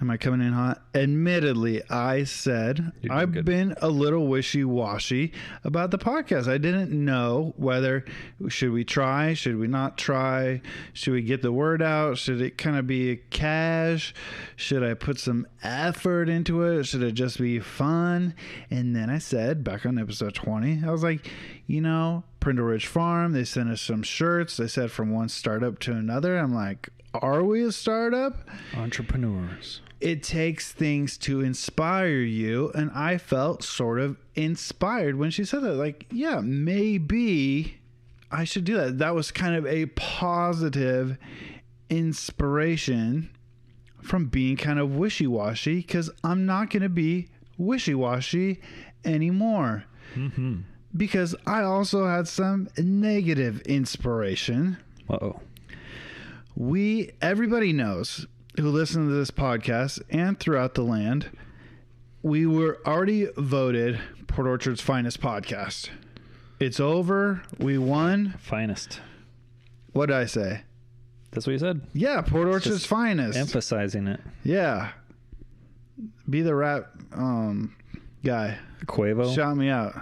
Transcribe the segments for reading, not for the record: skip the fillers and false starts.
Am I coming in hot? Admittedly, I said I've been a little wishy-washy about the podcast. I didn't know whether should we try, should we not try, should we get the word out, should it kind of be cash, should I put some effort into it, should it just be fun? And then I said, back on episode 20, I was like, Prindle Ridge Farm, they sent us some shirts. They said from one startup to another. I'm like, are we a startup? Entrepreneurs. It takes things to inspire you, and I felt sort of inspired when she said that. Like, yeah, maybe I should do that. That was kind of a positive inspiration from being kind of wishy-washy, because I'm not going to be wishy-washy anymore. Mm-hmm. Because I also had some negative inspiration. Uh-oh. Everybody knows who listen to this podcast and throughout the land, we were already voted Port Orchard's finest podcast. It's over. We won. Finest. What did I say? That's what you said? Yeah, Port Orchard's finest. Emphasizing it. Yeah. Be the rap guy. Quavo? Shout me out.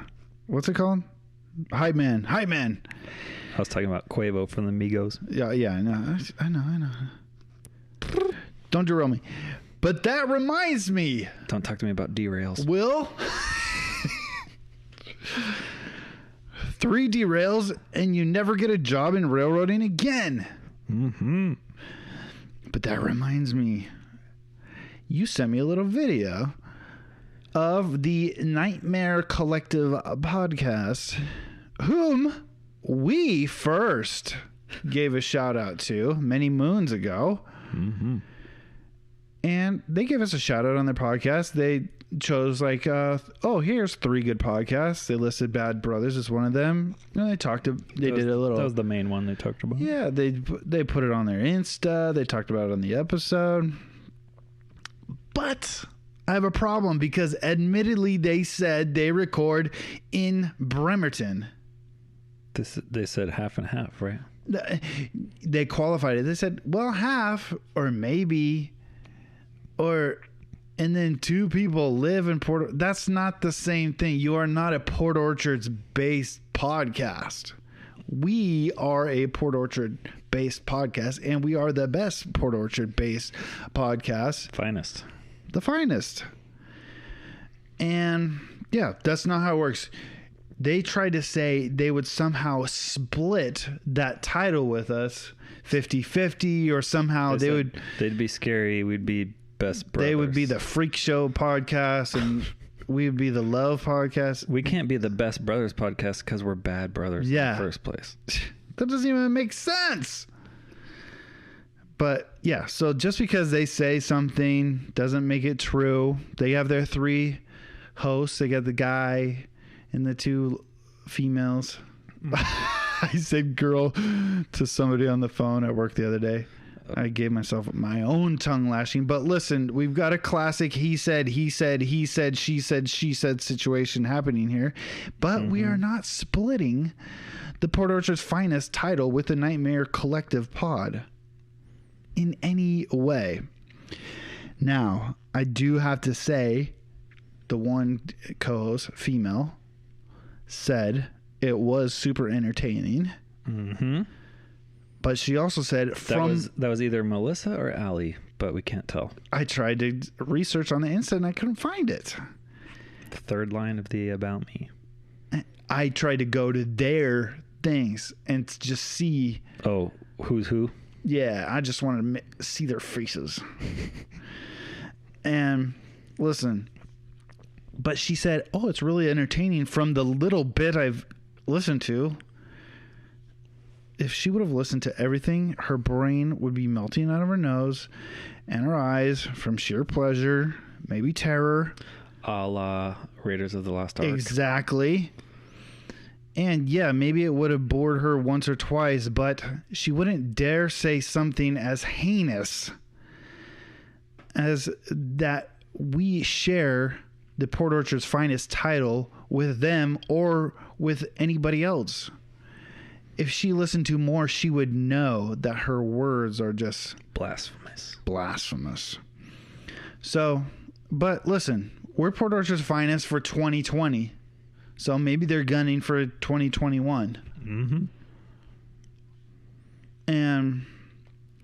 What's it called? Hype man. Hype man. I was talking about Quavo from the Migos. Yeah, I know. Don't derail me. But that reminds me. Don't talk to me about derails. Will? 3 derails and you never get a job in railroading again. Mm-hmm. But that reminds me. You sent me a little video of the Nightmare Collective podcast, whom we first gave a shout out to many moons ago. Mm-hmm. And they gave us a shout out on their podcast. They chose here's 3 good podcasts. They listed Bad Brothers as one of them. And they did a little. That was the main one they talked about. Yeah, they put it on their Insta. They talked about it on the episode. But I have a problem because admittedly they said they record in Bremerton. They said half and half, right? They qualified it. They said, well, half or maybe, and then 2 people live in Port. That's not the same thing. You are not a Port Orchard's based podcast. We are a Port Orchard based podcast, and we are the best Port Orchard based podcast. Finest. The finest. And yeah, that's not how it works. They tried to say they would somehow split that title with us 50-50, or somehow they'd be scary. We'd be best brothers. They would be the Freak Show podcast and we would be the Love podcast. We can't be the Best Brothers podcast because we're bad brothers in the first place. That doesn't even make sense. But yeah, so just because they say something doesn't make it true. They have their 3 hosts. They got the guy and the 2 females. I said girl to somebody on the phone at work the other day. I gave myself my own tongue lashing. But listen, we've got a classic he said, she said situation happening here. But we are not splitting the Port Orchard's finest title with the Nightmare Collective pod in any way. Now, I do have to say, the one co-host, female, said it was super entertaining. Mm-hmm. But she also said that was either Melissa or Allie, but we can't tell. I tried to research on the Insta and I couldn't find it. The 3rd line of the About Me. I tried to go to their things and just see. Oh, who's who? Yeah, I just wanted to see their faces. And listen, but she said, oh, it's really entertaining from the little bit I've listened to. If she would have listened to everything, her brain would be melting out of her nose and her eyes from sheer pleasure, maybe terror. A la Raiders of the Lost Ark. Exactly. And yeah, maybe it would have bored her once or twice, but she wouldn't dare say something as heinous as that we share the Port Orchard's finest title with them or with anybody else. If she listened to more, she would know that her words are just blasphemous. Blasphemous. So, but listen, we're Port Orchard's finest for 2020. So maybe they're gunning for 2021. Mm-hmm. And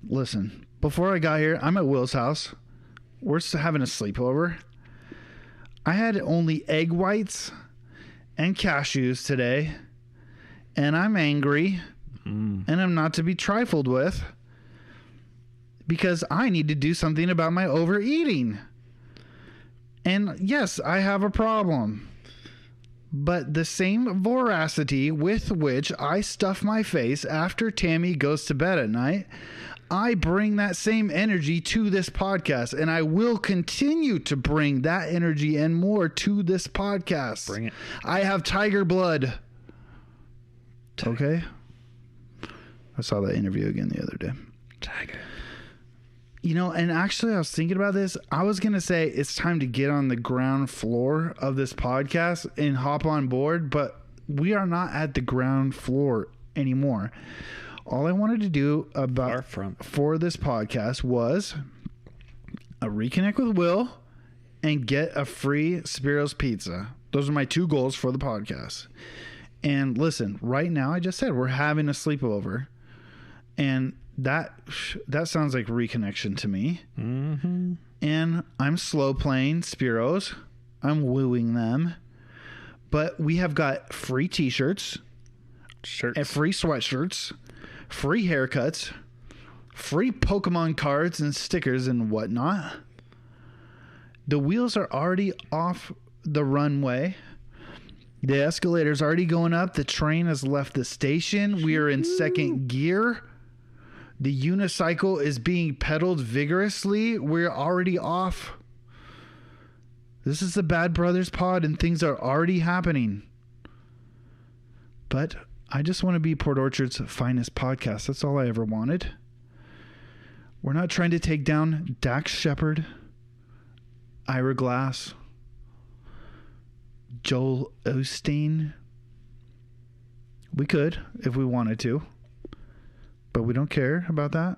listen, before I got here, I'm at Will's house. We're having a sleepover. I had only egg whites and cashews today. And I'm angry. And I'm not to be trifled with. Because I need to do something about my overeating. And yes, I have a problem. But the same voracity with which I stuff my face after Tammy goes to bed at night, I bring that same energy to this podcast. And I will continue to bring that energy and more to this podcast. Bring it. I have tiger blood. Okay? I saw that interview again the other day. Tiger. You know, and actually I was thinking about this. I was going to say it's time to get on the ground floor of this podcast and hop on board, but we are not at the ground floor anymore. All I wanted to do for this podcast was reconnect with Will and get a free Spiro's pizza. Those are my two goals for the podcast. And listen, right now, I just said we're having a sleepover, and that sounds like reconnection to me. Mm-hmm. And I'm slow playing Spiro's. I'm wooing them. But we have got free t-shirts. And free sweatshirts. Free haircuts. Free Pokemon cards and stickers and whatnot. The wheels are already off the runway. The escalator's already going up. The train has left the station. We are in second gear. The unicycle is being pedaled vigorously. We're already off. This is the Bad Brothers pod, and things are already happening. But I just want to be Port Orchard's finest podcast. That's all I ever wanted. We're not trying to take down Dax Shepard, Ira Glass, Joel Osteen. We could if we wanted to. But we don't care about that.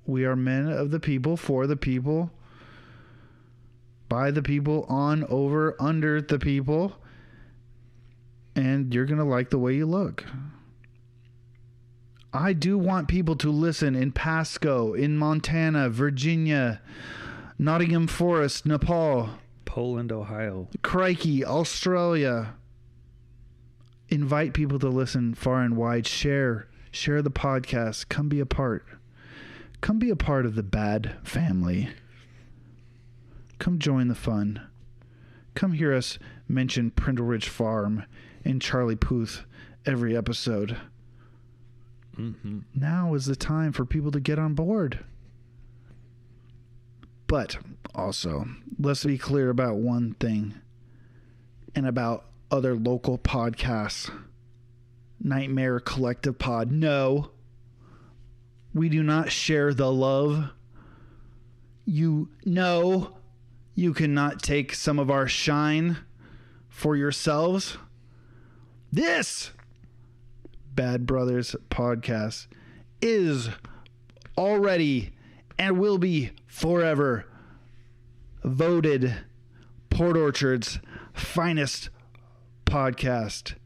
We are men of the people, for the people, by the people, on, over, under the people. And you're going to like the way you look. I do want people to listen in Pasco, in Montana, Virginia, Nottingham Forest, Nepal, Poland, Ohio, Crikey, Australia. Invite people to listen far and wide. Share the podcast. Come be a part. Come be a part of the Bad family. Come join the fun. Come hear us mention Prindle Ridge Farm and Charlie Puth every episode. Mm-hmm. Now is the time for people to get on board. But also, let's be clear about one thing and about other local podcasts. Nightmare Collective Pod. No, we do not share the love. You cannot take some of our shine for yourselves. This Bad Brothers podcast is already and will be forever voted Port Orchard's finest podcast.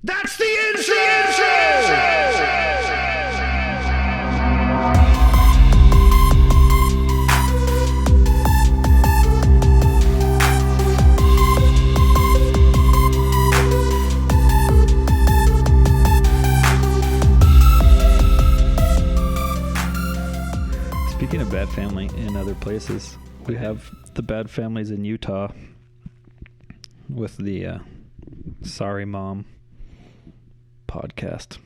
That's the intro! Speaking of Bad Family in other places, we have the Bad Families in Utah with the Sorry Mom podcast.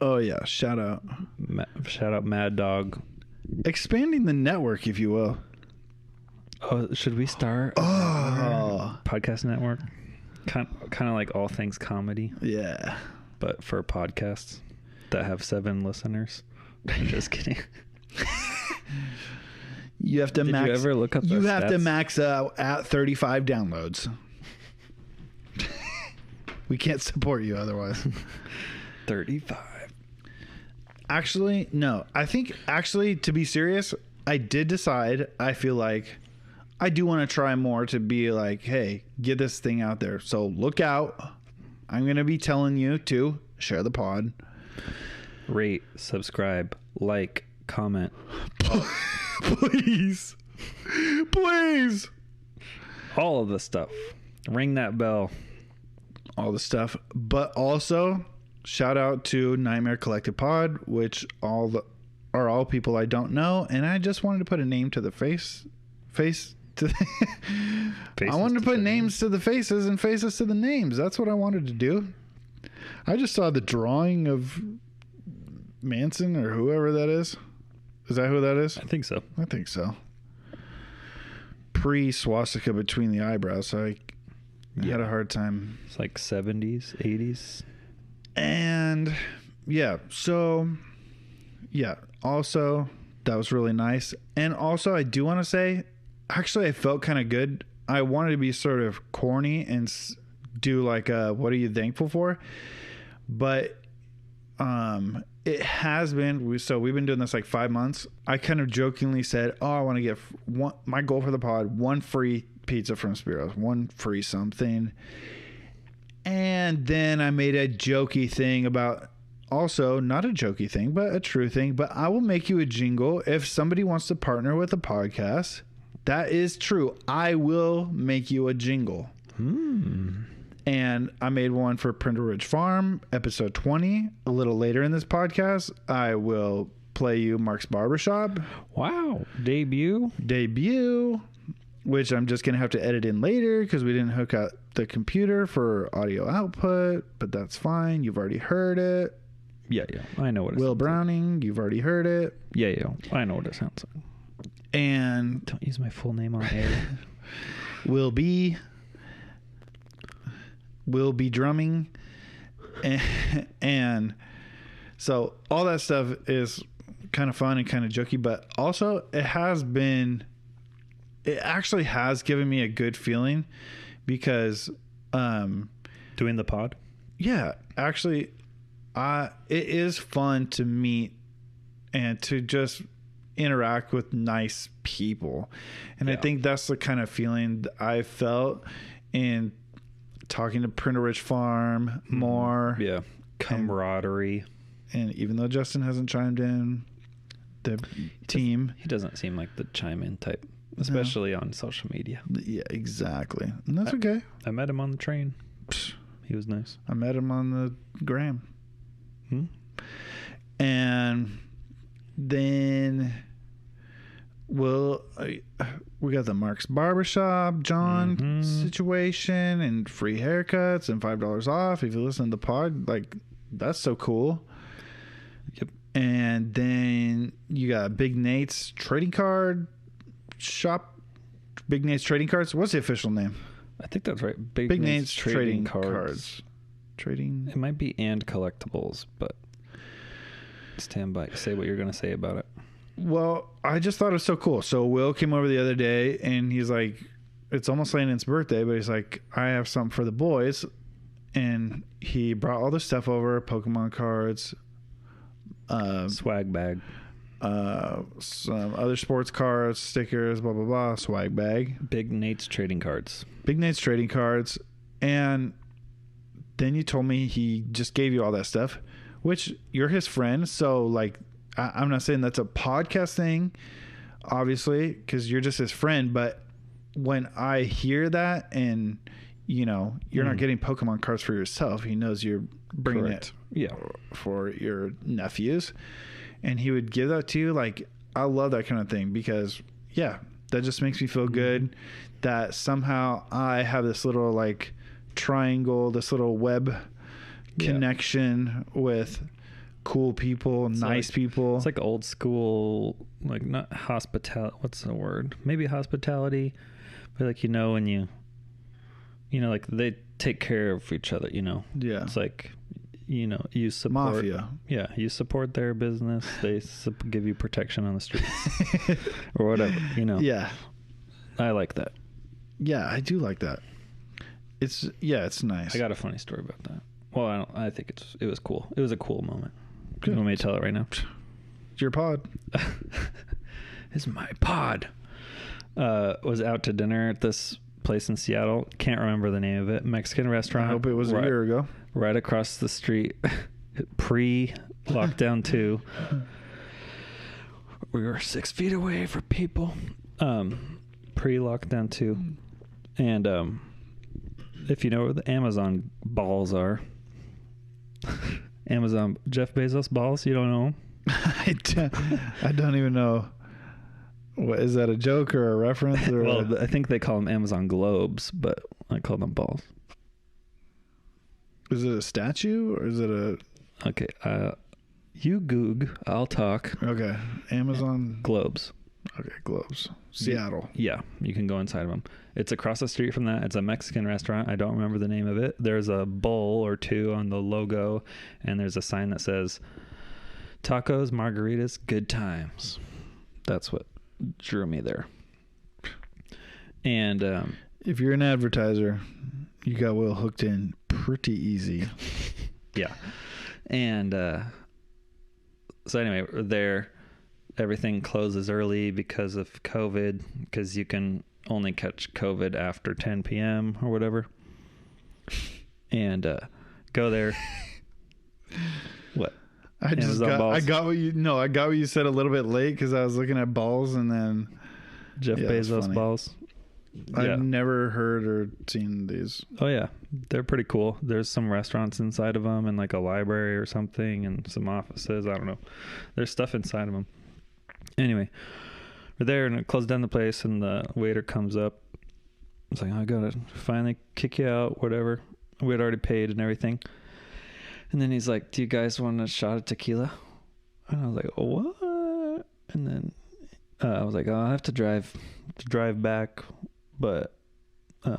Oh yeah, shout out Mad Dog. Expanding the network, if you will. Oh, should we start podcast network? Kind of like All Things Comedy. Yeah. But for podcasts that have 7 listeners. Just kidding. You have to Did max. you ever look up You have stats? to max out at 35 downloads. We can't support you otherwise. 35. Actually, no. I think, to be serious, I did decide, I feel like I do want to try more to be like, hey, get this thing out there. So look out. I'm going to be telling you to share the pod. Rate, subscribe, like, comment. Please. Please. All of the stuff. Ring that bell. All the stuff. But also, shout out to Nightmare Collective Pod, which are all people I don't know. And I just wanted to put a name to the face. I wanted to put names to the faces and faces to the names. That's what I wanted to do. I just saw the drawing of Manson or whoever that is. Is that who that is? I think so. I think so. Pre-swastika between the eyebrows, so I had a hard time. It's like 70s, 80s. And yeah, so yeah, also that was really nice. And also I do want to say, actually I felt kind of good. I wanted to be sort of corny and do like a what are you thankful for? But it has been, we've been doing this like 5 months. I kind of jokingly said, oh, I want to get my goal for the pod, 1 free pizza from Spiros, 1 free something. And then I made a jokey thing about, also not a jokey thing, but a true thing, but I will make you a jingle if somebody wants to partner with a podcast. That is true. I will make you a jingle. And I made one for Printer Ridge Farm, episode 20. A little later in this podcast, I will play you Mark's Barbershop. Wow. Debut, which I'm just going to have to edit in later because we didn't hook up the computer for audio output, but that's fine. You've already heard it. Yeah. I know what it Will sounds Browning, like. You've already heard it. Yeah. I know what it sounds like. And don't use my full name on air. Will be drumming. And so all that stuff is kind of fun and kind of jokey, but also it actually has given me a good feeling because doing the pod. Yeah, actually it is fun to meet and to just interact with nice people. And yeah. I think that's the kind of feeling I felt in talking to Printer Ridge Farm more. Yeah. Camaraderie. And even though Justin hasn't chimed in, the team. He doesn't seem like the chime in type, especially on social media. Yeah, exactly. And that's okay. I met him on the train. He was nice. I met him on the gram. And then we got the Mark's Barbershop John situation and free haircuts and $5 off if you listen to the pod. Like, that's so cool. Yep. And then you got Big Nate's trading card shop. Big Nate's Trading Cards. What's the official name? I think that's right. Big Nate's Trading Cards. Trading. It might be and collectibles, but stand by. Say what you're going to say about it. Well, I just thought it was so cool. So Will came over the other day and he's like, it's almost Landon's birthday, but he's like, I have something for the boys. And he brought all this stuff over, Pokemon cards, swag bag, some other sports cards, stickers, blah, blah, blah, swag bag. Big Nate's Trading Cards. And then you told me he just gave you all that stuff, which you're his friend. So like, I'm not saying that's a podcast thing, obviously, because you're just his friend. But when I hear that and, you know, you're not getting Pokemon cards for yourself, he knows you're bringing it for your nephews. And he would give that to you. Like, I love that kind of thing because, yeah, that just makes me feel good that somehow I have this little, like, triangle, this little web connection with cool people, nice people. It's like old school, like not hospitality. What's the word? Maybe hospitality, but like, you know, when you know, like they take care of each other, you know? Yeah. It's like, you know, you support. Mafia. Yeah. You support their business. They give you protection on the streets or whatever, you know? Yeah. I like that. Yeah, I do like that. It's nice. I got a funny story about that. Well, I think it was cool. It was a cool moment. Good. You want me to tell it right now? It's your pod. is my pod. Was out to dinner at this place in Seattle. Can't remember the name of it. Mexican restaurant. I hope it was a year ago. Right across the street. Pre-lockdown 2. We were 6 feet away from people. Pre-lockdown 2. And if you know where the Amazon balls are. Amazon Jeff Bezos balls, you don't know them? I don't even know. What is that, a joke or a reference? Or well, I think they call them Amazon globes, but I call them balls. Is it a statue or is it a... Okay, you goog, I'll talk. Okay, Amazon... Globes. Okay, globes. Seattle. Yeah, you can go inside of them. It's across the street from that. It's a Mexican restaurant. I don't remember the name of it. There's a bowl or two on the logo, and there's a sign that says, tacos, margaritas, good times. That's what drew me there. And if you're an advertiser, you got Will hooked in pretty easy. Yeah. And so anyway, there, everything closes early because of COVID, because you can only catch COVID after 10 p.m. or whatever. And go there. What? I got what you said a little bit late because I was looking at balls and then Jeff Bezos balls. I've never heard or seen these. Oh yeah, they're pretty cool. There's some restaurants inside of them and like a library or something and some offices. I don't know. There's stuff inside of them. Anyway, we're there and it closed down the place and the waiter comes up. It's like, I gotta finally kick you out, whatever. We had already paid and everything. And then he's like, do you guys want a shot of tequila? And I was like, what? And then I was like, oh, I have to drive back. But I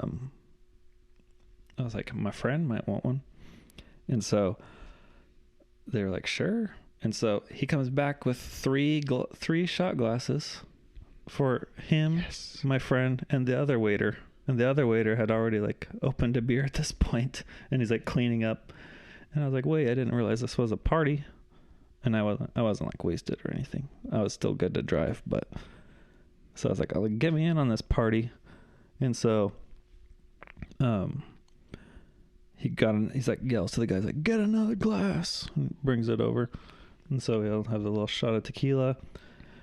was like, my friend might want one. And so they were like, sure. And so he comes back with three shot glasses for him, my friend, and the other waiter. And the other waiter had already like opened a beer at this point, and he's like cleaning up. And I was like, wait, I didn't realize this was a party. And I wasn't like wasted or anything. I was still good to drive, but so I was like, get me in on this party. And so he's like, yells to the guys like, get another glass, and brings it over. And so he'll have a little shot of tequila.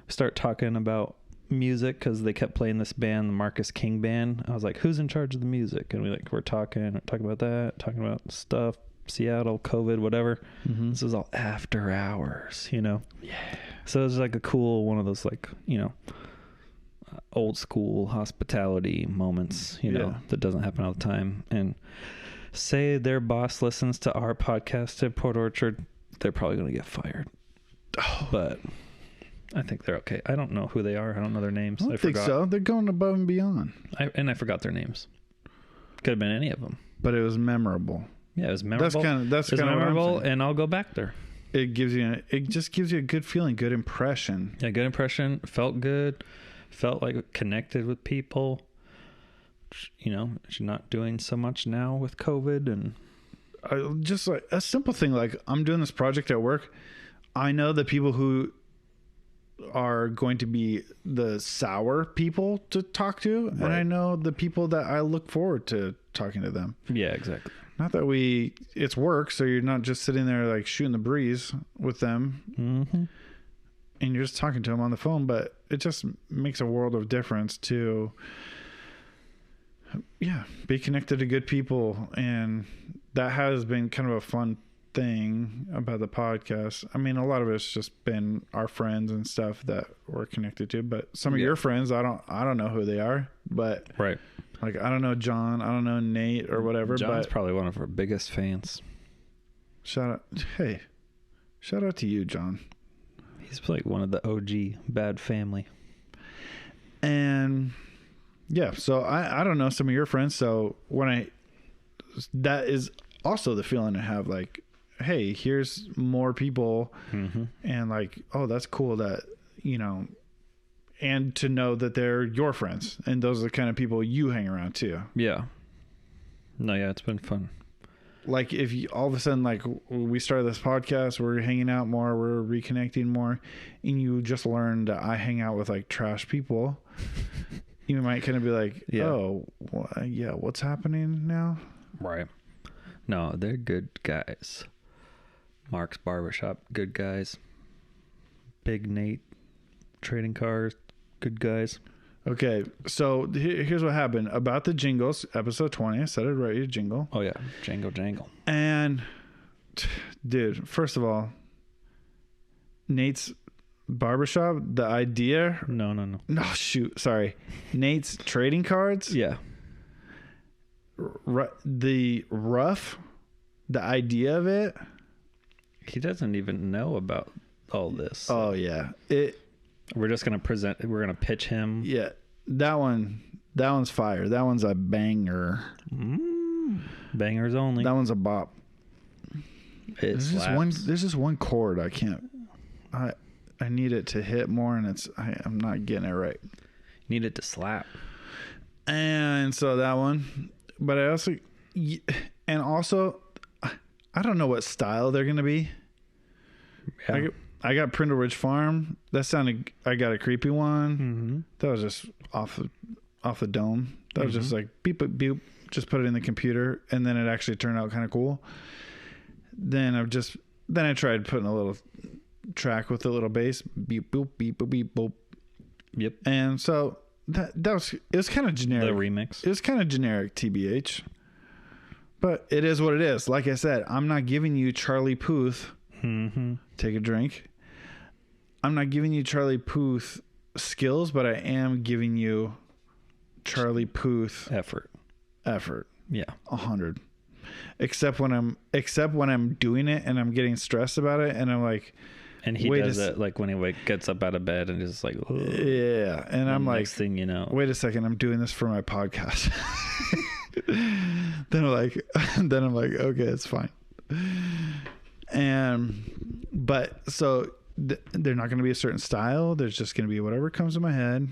We start talking about music because they kept playing this band, the Marcus King band. I was like, who's in charge of the music? And we're talking about that, talking about stuff, Seattle, COVID, whatever. Mm-hmm. This is all after hours, you know? Yeah. So it was like a cool one of those, like, you know, old school hospitality moments, you know, that doesn't happen all the time. And say their boss listens to our podcast at Port Orchard, they're probably going to get fired. Oh. But I think they're okay. I don't know who they are. I don't know their names. I think so. They're going above and beyond. I forgot their names. Could have been any of them. But it was memorable. Yeah, it was memorable. That's kind of memorable, and I'll go back there. It just gives you a good feeling, good impression. Yeah, good impression. Felt good. Felt like connected with people. You know, you're not doing so much now with COVID, and just like a simple thing like I'm doing this project at work. I know the people who are going to be the sour people to talk to, right. And I know the people that I look forward to talking to them. Yeah, exactly. Not that it's work, so you're not just sitting there like shooting the breeze with them, mm-hmm. And you're just talking to them on the phone, but it just makes a world of difference to, be connected to good people. And that has been kind of a fun thing about the podcast. I mean, a lot of it's just been our friends and stuff that we're connected to, but some of your friends, I don't know who they are, but right. Like, I don't know John, I don't know Nate or whatever. John's probably one of our biggest fans. Shout out to you, John. He's like one of the OG Bad Family. And so I don't know some of your friends. So that is also the feeling to have, like, hey, here's more people, mm-hmm. And like, oh, that's cool that, you know, and to know that they're your friends and those are the kind of people you hang around too. Yeah. No, yeah, it's been fun. like if you, all of a sudden, like we started this podcast, we're hanging out more, we're reconnecting more, and you just learned that I hang out with like trash people, you might kind of be like, oh, yeah, what's happening now? Right. No, they're good guys. Mark's Barbershop, good guys. Big Nate, trading cars, good guys. Okay, so here's what happened about the jingles. Episode 20, I said it right, jingle. Oh yeah, jangle. And dude, first of all, Nate's Barbershop, the idea. No. Shoot, sorry. Nate's trading cards. Yeah. The idea of it. He doesn't even know about all this. Oh yeah, we're just gonna present. We're gonna pitch him. Yeah, that one's fire. That one's a banger. Bangers only. That one's a bop. There's just one chord I can't. I need it to hit more, and I'm not getting it right. Need it to slap. And so that one, but I also, I don't know what style they're gonna be. Yeah. I got Prindle Ridge Farm. That sounded. I got a creepy one. Mm-hmm. That was just off the dome. That was just like beep beep beep. Just put it in the computer, and then it actually turned out kind of cool. Then I tried putting a little track with a little bass. Beep boop beep boop beep boop. Yep. And so it was kind of generic. The remix. It was kind of generic, TBH. But it is what it is. Like I said, I'm not giving you Charlie Puth. Mm-hmm. Take a drink. I'm not giving you Charlie Puth skills, but I am giving you Charlie Puth effort. Yeah, 100. Except when I'm doing it and I'm getting stressed about it, and I'm like, and he does it like when he gets up out of bed and just like, yeah, and I'm like, next thing you know, wait a second, I'm doing this for my podcast. then I'm like, okay, it's fine. But so they're not going to be a certain style. There's just going to be whatever comes to my head.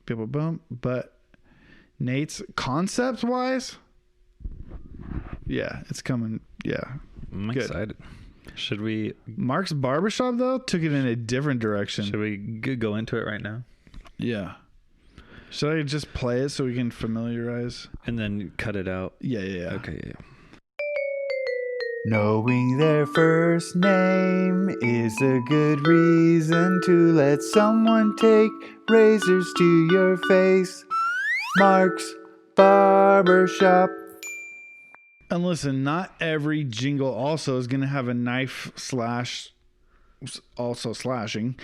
People boom. But Nate's concept wise, yeah, it's coming. Yeah, I'm excited. Should we? Mark's Barbershop though took it in a different direction. Should we go into it right now? Yeah. Should I just play it so we can familiarize and then cut it out? Yeah. Okay. Yeah. Knowing their first name is a good reason to let someone take razors to your face. Mark's Barbershop. And listen, not every jingle also is going to have a knife slash, also slashing,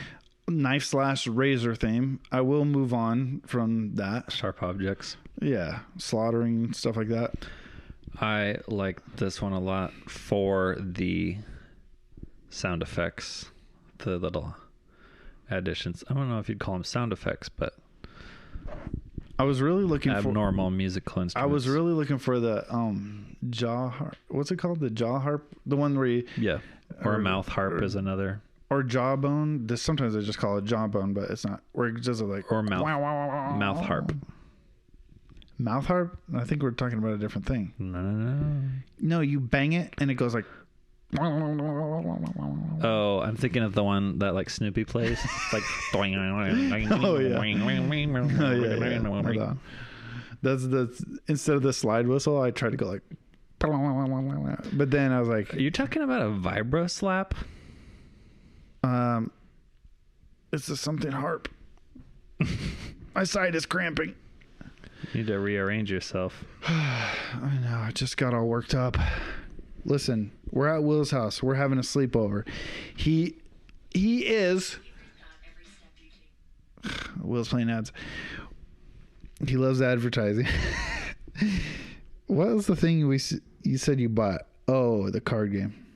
knife slash razor theme. I will move on from that. Sharp objects. Yeah, slaughtering, stuff like that. I like this one a lot for the sound effects, the little additions. I don't know if you'd call them sound effects, but I was really looking for abnormal musical instruments. I was really looking for the jaw harp. What's it called? The jaw harp? The one where you... Or a mouth harp is another. Or jawbone. Sometimes they just call it jawbone, but it's not. Where it just like... Or mouth harp. Mouth harp? I think we're talking about a different thing. No, you bang it and it goes like... Oh, I'm thinking of the one that like Snoopy plays. It's like... Oh, yeah. That's instead of the slide whistle, I tried to go like... But then I was like... Are you talking about a vibro slap? It's a something harp. My side is cramping. You need to rearrange yourself. I know. I just got all worked up. Listen, we're at Will's house. We're having a sleepover. He is... Will's playing ads. He loves advertising. What was the thing you said you bought? Oh, the card game.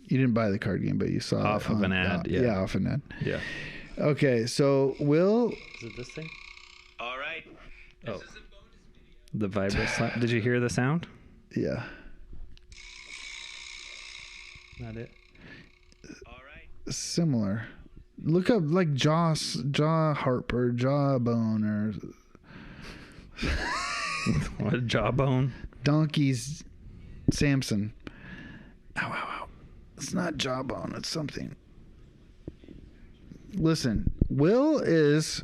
You didn't buy the card game, but you saw off of an ad. Yeah, off an ad. Yeah. Okay, so Will... Is it this thing? All right. Oh. This is a bonus video. The vibro slap. Did you hear the sound? Yeah. Not it. All right. Similar. Look up like jaw harp or jawbone or what, jawbone? Donkey's Samson. Ow, ow, ow. It's not Jawbone. It's something. Listen, Will is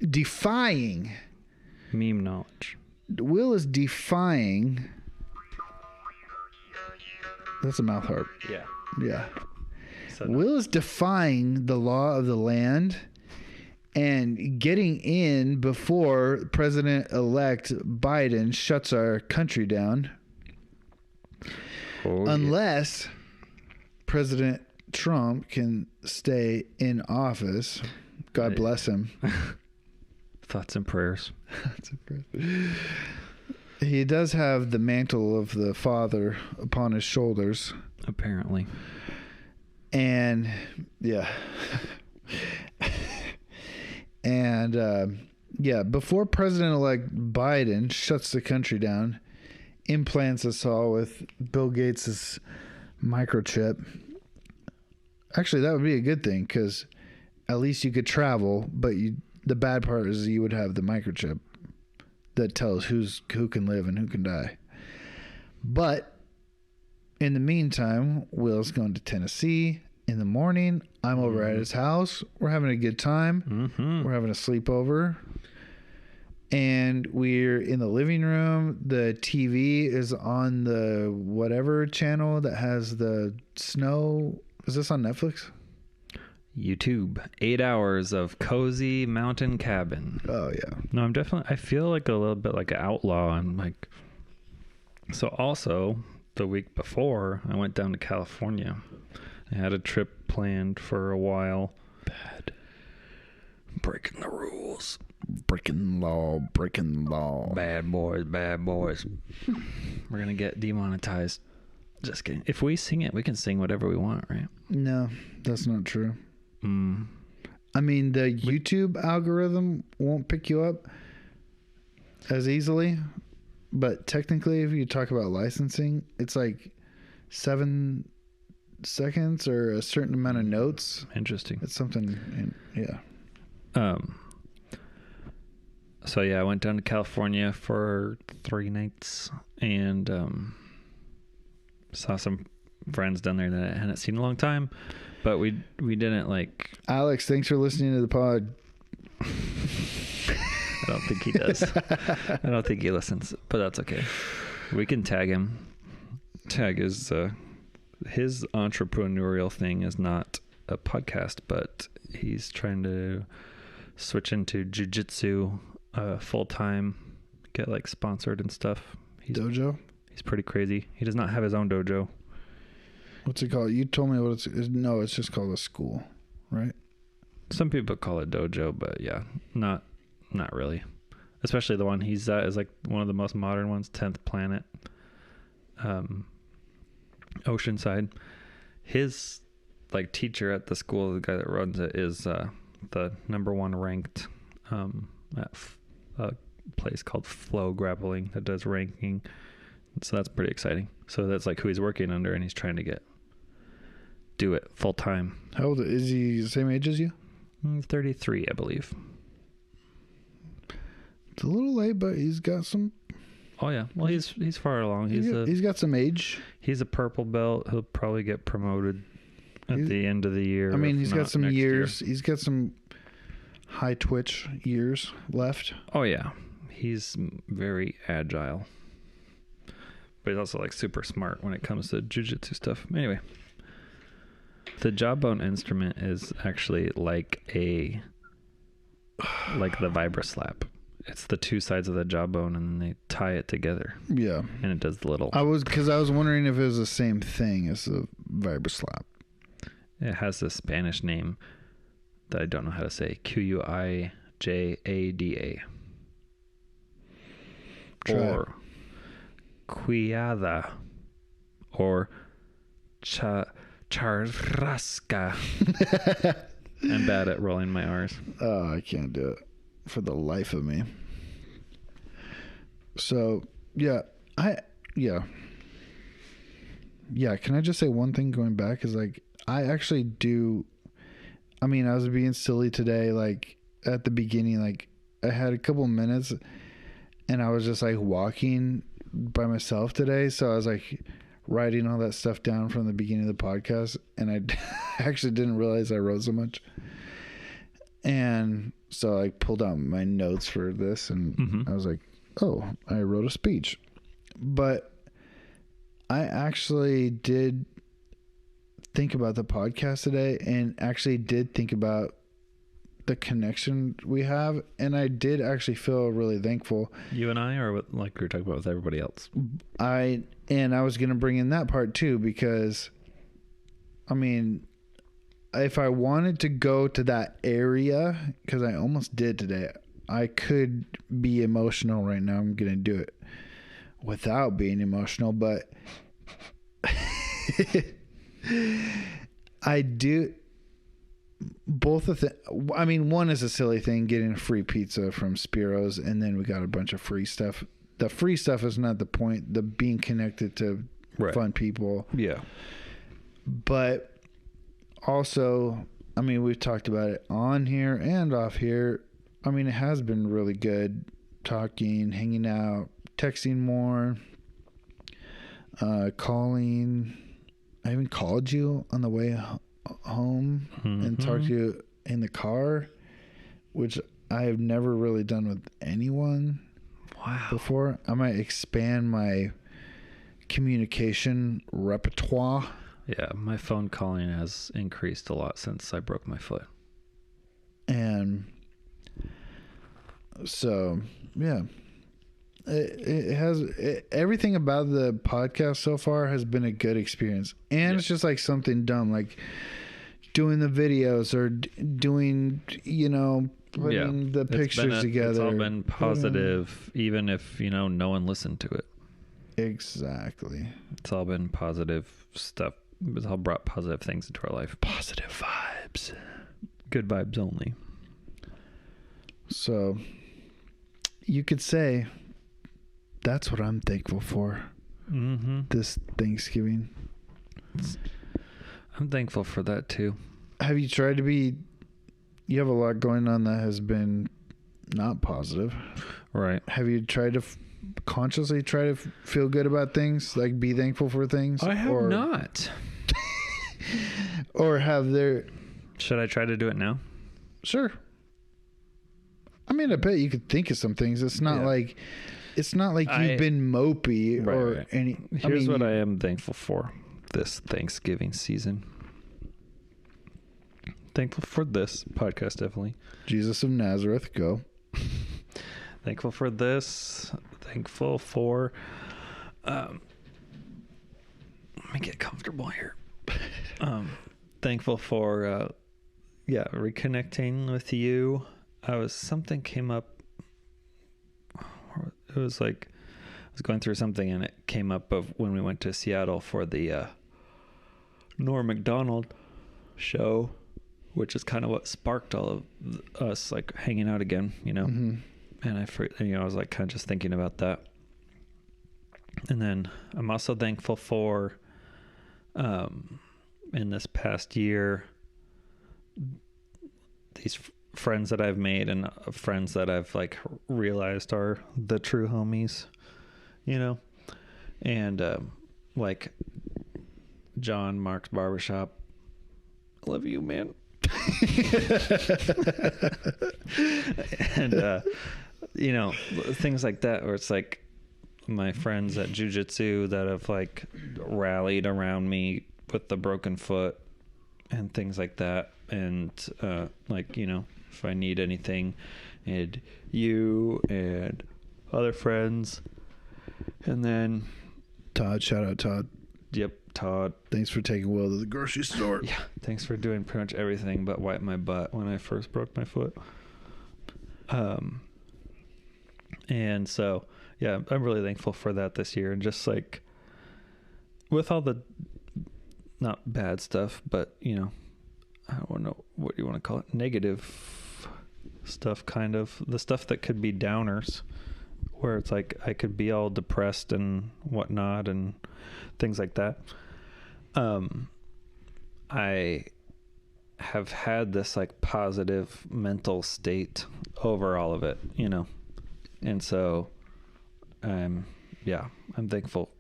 defying. Meme knowledge. Will is defying. That's a mouth harp. Yeah. Yeah. So Will is defying the law of the land and getting in before President-elect Biden shuts our country down. Unless President Trump can stay in office. God bless him. Thoughts and prayers. He does have the mantle of the father upon his shoulders. Apparently. And, yeah. And, before President-elect Biden shuts the country down, implants us all with Bill Gates' microchip. Actually, that would be a good thing because at least you could travel, but the bad part is you would have the microchip that tells who can live and who can die. But in the meantime, Will's going to Tennessee in the morning. I'm over at his house. We're having a good time. Mm-hmm. We're having a sleepover. And we're in the living room. The TV is on the whatever channel that has the snow. Is this on Netflix? YouTube. 8 hours of cozy mountain cabin. Oh, yeah. No, I feel like a little bit like an outlaw. I'm like, so also the week before I went down to California. I had a trip planned for a while. Bad. Breaking the rules. Breaking law. Bad boys. We're going to get demonetized. Just kidding. If we sing it, we can sing whatever we want, right? No, that's not true. Mm. I mean, the YouTube algorithm won't pick you up as easily. But technically, if you talk about licensing, it's like 7 seconds or a certain amount of notes. Interesting. It's something, yeah. So yeah, I went down to California for 3 nights and saw some friends down there that I hadn't seen in a long time, but we didn't like. Alex, thanks for listening to the pod. I don't think he does. I don't think he listens, but that's okay. We can tag him. Tag his entrepreneurial thing is not a podcast, but he's trying to switch into jiu-jitsu full time, get like sponsored and stuff. Dojo? He's pretty crazy. He does not have his own dojo. What's it called? You told me what it's. No, it's just called a school, right? Some people call it dojo, but yeah, not really. Especially the one he's at is like one of the most modern ones, 10th Planet, Oceanside. His like teacher at the school, the guy that runs it, is the number 1 ranked at a place called Flow Grappling that does ranking. So that's pretty exciting. So that's like who he's working under, and he's trying to do it full time. How old is he? The same age as you? 33, I believe. It's a little late, but he's got some. Oh yeah, well he's far along. He's got some age. He's a purple belt. He'll probably get promoted at the end of the year. I mean, he's got some years. Year. He's got some high twitch years left. Oh yeah, he's very agile, but he's also like super smart when it comes to jiu-jitsu stuff. Anyway, the Jawbone instrument is actually like the vibra slap. It's the 2 sides of the jawbone, and then they tie it together. Yeah, and it does the little. I was wondering if it was the same thing as the vibra slap. It has a Spanish name that I don't know how to say. Quijada. Or Quijada. Or Charrasca. I'm bad at rolling my R's. Oh, I can't do it for the life of me. So, yeah. Can I just say one thing going back is like, I actually do. I mean, I was being silly today. Like at the beginning, like I had a couple minutes and I was just like walking by myself today, so I was like writing all that stuff down from the beginning of the podcast, and I actually didn't realize I wrote so much. And so I pulled out my notes for this, and I was like, oh, I wrote a speech. But I actually did think about the podcast today, and actually did think about the connection we have, and I did actually feel really thankful. You and I, or like we were talking about with everybody else? I was going to bring in that part too, because I mean, if I wanted to go to that area, because I almost did today, I could be emotional right now. I'm going to do it without being emotional, but I do both of the. I mean, one is a silly thing, getting a free pizza from Spiro's, and then we got a bunch of free stuff. The free stuff is not the point. The being connected to fun people. Yeah. But also, I mean, we've talked about it on here and off here. I mean, it has been really good talking, hanging out, texting more, calling. I even called you on the way home and talked to you in the car, which I have never really done with anyone before. I might expand my communication repertoire. Yeah, my phone calling has increased a lot since I broke my foot. And so, yeah, it has everything about the podcast so far has been a good experience. And it's just like something dumb, like doing the videos or doing, putting the pictures together. It's all been positive, even if, no one listened to it. Exactly. It's all been positive stuff. It's all brought positive things into our life. Positive vibes. Good vibes only. So you could say that's what I'm thankful for this Thanksgiving. I'm thankful for that too. Have you tried to be, you have a lot going on that has been not positive. Right. Have you tried to consciously try to feel good about things, like be thankful for things? I have not. Or have there... Should I try to do it now? Sure. I mean, I bet you could think of some things. It's not like you've been mopey or any... Here's what I am thankful for this Thanksgiving season. Thankful for this podcast, definitely. Jesus of Nazareth, go. Thankful for this. Thankful for... let me get comfortable here. Thankful for... reconnecting with you. Something came up. It was like I was going through something, and it came up of when we went to Seattle for the Norm Macdonald show, which is kind of what sparked all of us like hanging out again, And I was like kind of just thinking about that. And then I'm also thankful for in this past year, these friends that I've made and friends that I've like realized are the true homies, and like John, Mark's Barbershop. I love you, man. And things like that, where it's like my friends at jiu-jitsu that have like rallied around me with the broken foot and things like that. And if I need anything, and you and other friends. And then Todd, shout out Todd. Yep, Todd. Thanks for taking Will to the grocery store. Yeah, thanks for doing pretty much everything but wipe my butt when I first broke my foot. And so, yeah, I'm really thankful for that this year. And just like with all the not bad stuff, but I don't know what you want to call it, negative stuff, kind of the stuff that could be downers, where it's like I could be all depressed and whatnot and things like that. I have had this like positive mental state over all of it, and so I'm yeah, I'm thankful.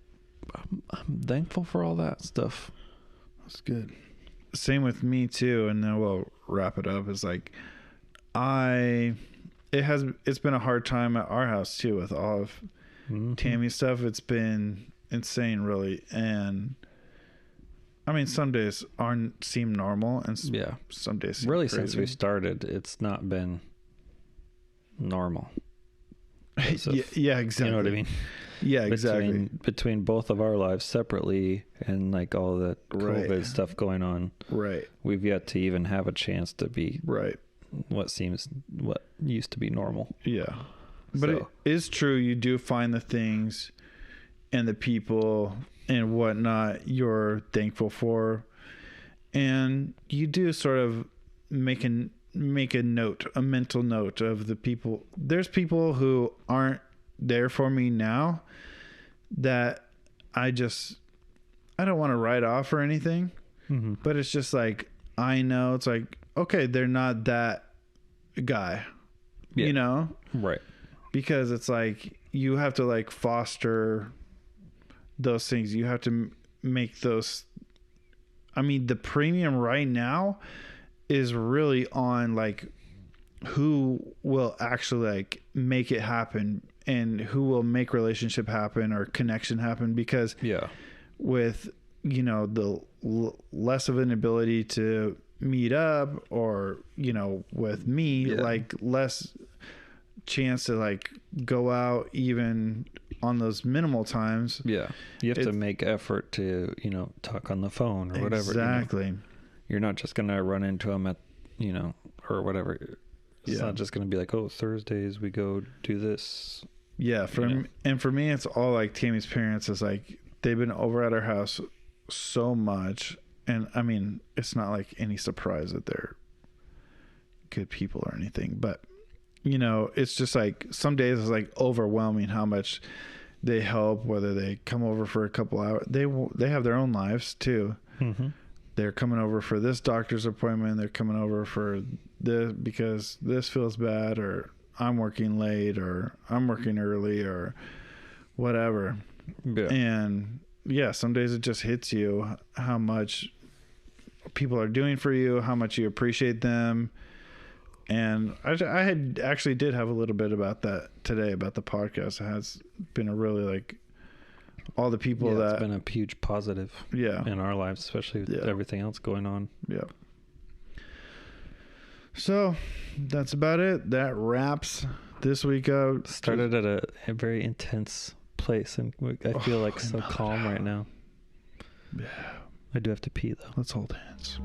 I'm thankful for all that stuff. That's good. Same with me too, and then we'll wrap it up. Is like it's been a hard time at our house too with all of Tammy's stuff. It's been insane, really, and I mean, some days seem normal, and some days seem really crazy. Since we started, it's not been normal. Yeah, exactly. You know what I mean? Yeah, exactly. Between both of our lives separately and like all the COVID stuff going on, right? We've yet to even have a chance to be what used to be normal. Yeah, but it is true. You do find the things and the people and whatnot you're thankful for, and you do sort of make a mental note of the people. There's people who aren't there for me now that I don't want to write off or anything, but it's just like, I know it's like, okay, they're not that guy, you know? Right. Because it's like, you have to like foster those things. You have to make those. I mean, the premium right now is really on like who will actually like make it happen and who will make relationship happen or connection happen, because with, you know, the less of an ability to meet up, or, you know, with me, like less chance to like go out even on those minimal times. You have to make effort to, you know, talk on the phone or whatever. Exactly. You know? You're not just gonna run into them at, you know, or whatever. It's not just gonna be like, oh, Thursdays we go do this. For me, it's all like Tammy's parents is like, they've been over at our house so much, and I mean, it's not like any surprise that they're good people or anything, but you know, it's just like some days it's like overwhelming how much they help, whether they come over for a couple hours. They have their own lives too. They're coming over for this doctor's appointment. They're coming over for this because this feels bad, or I'm working late, or I'm working early, or whatever. And some days it just hits you how much people are doing for you, how much you appreciate them. And I had actually did have a little bit about that today, about the podcast. It has been a really like all the people that, it's been a huge positive in our lives, especially with everything else going on. So that's about it. That wraps this week out. Started at a very intense place, and I feel like so calm right now. I do have to pee though. Let's hold hands.